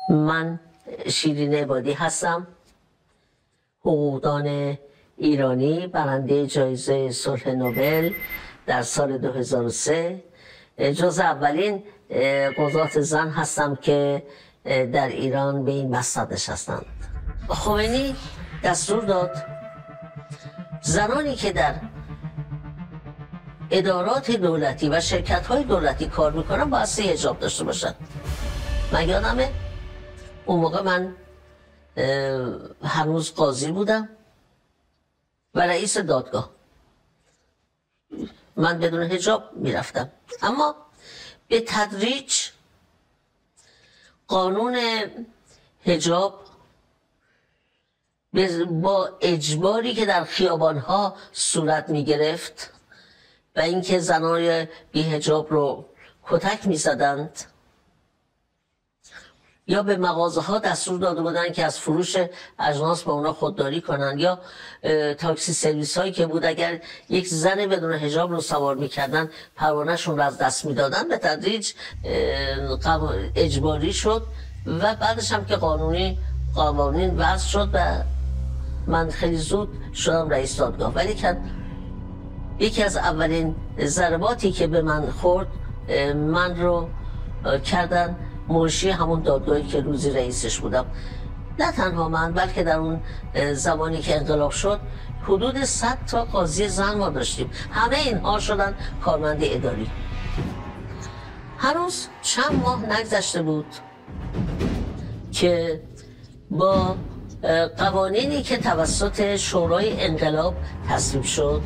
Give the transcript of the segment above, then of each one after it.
من شیرین عبادی هستم، حقوقدان ایرانی، برنده جایزه صلح نوبل در سال 2003. جز اولین قضات زن هستم که در ایران به این مسند نشستند. خمینی دستور داد زنانی که در ادارات دولتی و شرکت‌های دولتی کار میکنن باید 3 حجاب داشته باشن. من یادمه اون موقع من هنوز قاضی بودم و رئیس دادگاه، من بدون حجاب میرفتم. اما به تدریج قانون حجاب با اجباری که در خیابانها صورت می گرفت و اینکه زنان بی حجاب رو کتک می زدند یا به مغازه ها دستور داده بودند که از فروش اجناس با اونا خودداری کنند، یا تاکسی سرویس هایی که بود اگر یک زن بدون حجاب رو سوار میکردن پروانه‌شون رو از دست میدادن. به تدریج اجباری شد و بعدش هم که قوانین وضع شد و من خیلی زود شدم رئیس دادگاه. ولی یکی از اولین ضرباتی که به من خورد، من رو کردن منشی همون دادگاهی که روزی رئیسش بودم. نه تنها من، بلکه در اون زمانی که انقلاب شد حدود 100 تا قاضی زن ما داشتیم. همه اینها شدن کارمند اداری. هنوز چند ماه نگذشته بود که با قوانینی که توسط شورای انقلاب تصویب شد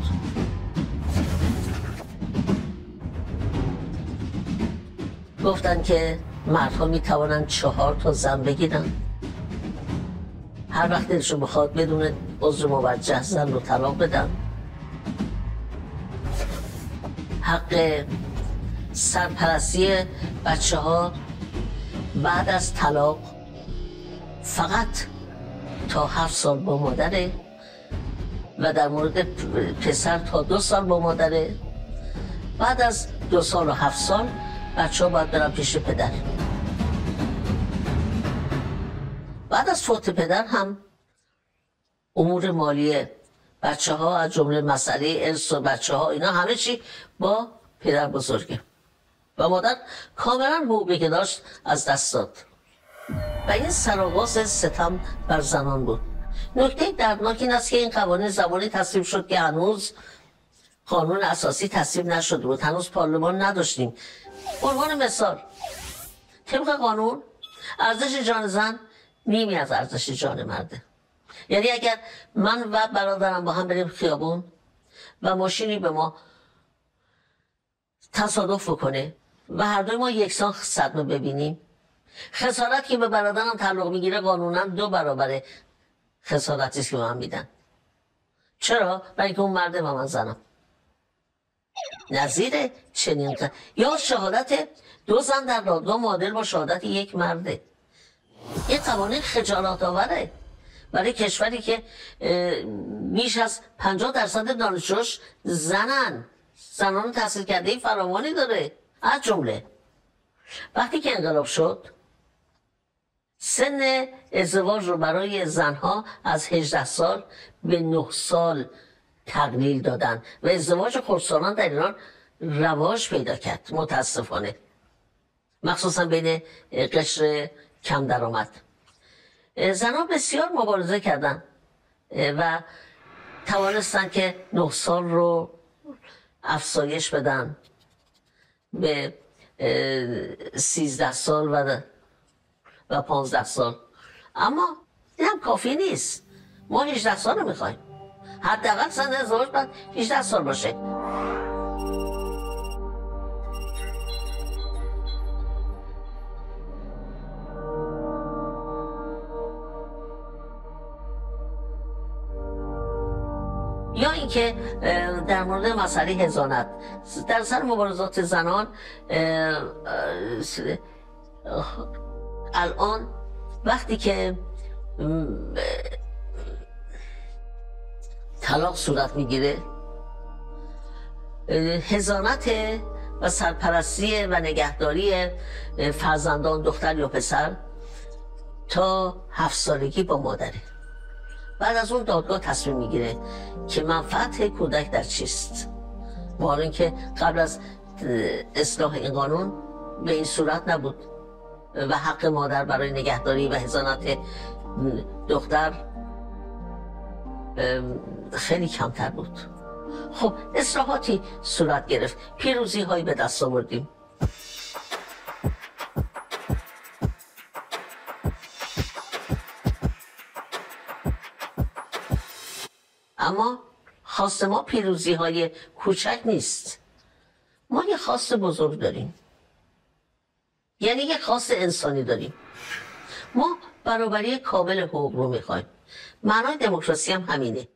گفتن که مردها می توانند 4 تا زن بگیرن، هر وقت دلشون بخواد بدون عذر موجه زن رو طلاق بدن، حق سرپرستی بچه ها بعد از طلاق فقط تا 7 سال با مادره و در مورد پسر تا 2 سال با مادره. بعد از 2 سال و 7 سال بچه ها باید برن پیش پدر. بعد از فوت پدر هم امور مالی بچه ها از جمله مسئله ارث و بچه ها اینا همه چی با پدر بزرگه و مادر کاملا حقوقی که داشت از دست داد و این سرآغاز ستم بر زنان بود. نکته دردناک این است که این قوانین زمانی تصویب شد که هنوز قانون اساسی تصویب نشده بود، هنوز پارلمان نداشتیم. عنوان مثال، طبق قانون ارزش جان زن نیمی از ارزش جان مرده. یعنی اگر من و برادرم با هم بریم خیابون و ماشینی به ما تصادف بکنه و هر دوی ما یکسان صدمه ببینیم، خسارت که به برادرم تعلق میگیره قانونا 2 برابر خسارتی است که به من میدن. چرا؟ برای اینکه اون مرده و من زنم. نظیر چنین یا شهادت 2 زن در دادگاه معادل با شهادت 1 مرده. این قوانین خجالت آوره برای کشوری که بیش از 50% دانشجوش زنن، زنان تحصیل کرده فراوانی داره. از جمله وقتی که انقلاب شد سن ازدواج رو برای زنها از 18 سال به 9 سال تقلیل دادن و ازدواج خردسالان در ایران رواج پیدا کرد متاسفانه، مخصوصا بین قشر کم درآمد. زنان بسیار مبارزه کردند و توانستند که 9 سال رو افزایش بدن به 13 سال و 15 سال. اما این هم کافی نیست. ما 18 سال رو میخوایم، حداقل سن ازدواج باید 18 سال باشه. یا اینکه در مورد مسئله حضانت در سر مبارزات زنان الان وقتی که طلاق صورت میگیره، حضانت و سرپرستی و نگهداری فرزندان دختر یا پسر تا 7 سالگی با مادره. بعد از اون دادگاه تصمیم میگیره که منفعت کودک در چیست. ما اینکه قبل از اصلاح این قانون به این صورت نبود و حق مادر برای نگهداری و حضانت دختر خیلی کمتر بود. خب اصلاحاتی صورت گرفت، پیروزی هایی به دست آوردیم. اما خواست ما پیروزی های کوچک نیست. ما یه خواست بزرگ داریم، یعنی یه خواست انسانی داریم. ما برابری کامل حقوق رو میخوایم. معنای دموکراسی هم همینه.